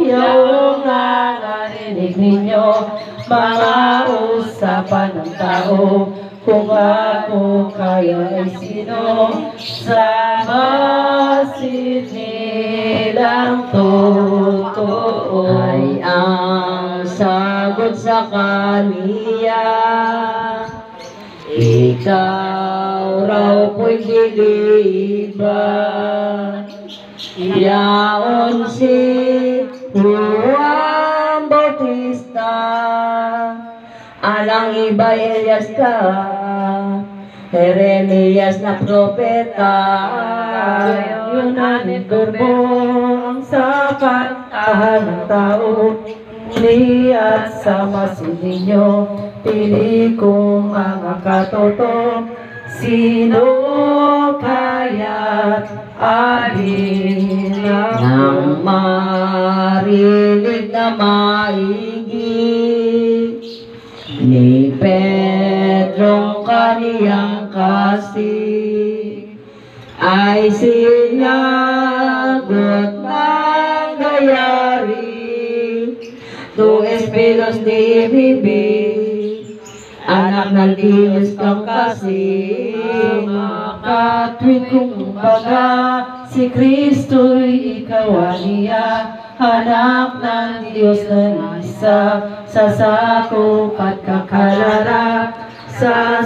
Yung narinig ninyo, mga usapan ng tao, kung ako kayo ay sino, sa masid nilang totoo ay ang sagot sa kaniya. Ikaw raw po'y giliba, yaon si Juan Bautista, alang iba Elias ka, Jeremias na propeta, yun ang verbo ang sa kantahan ng tao. At sa masid ninyo, pili kong mga katoto, sino kaya't alin ang marinig na maigi ni Pedro kaniyang kasig ay sinagot ng gayari. Tu Espiritus de Bibig, anak ng Diyos kang kasi, makatwid kumbaga, si Kristo'y ikaw niya, anak ng Diyos na isa, sa sakop at kakalala, sa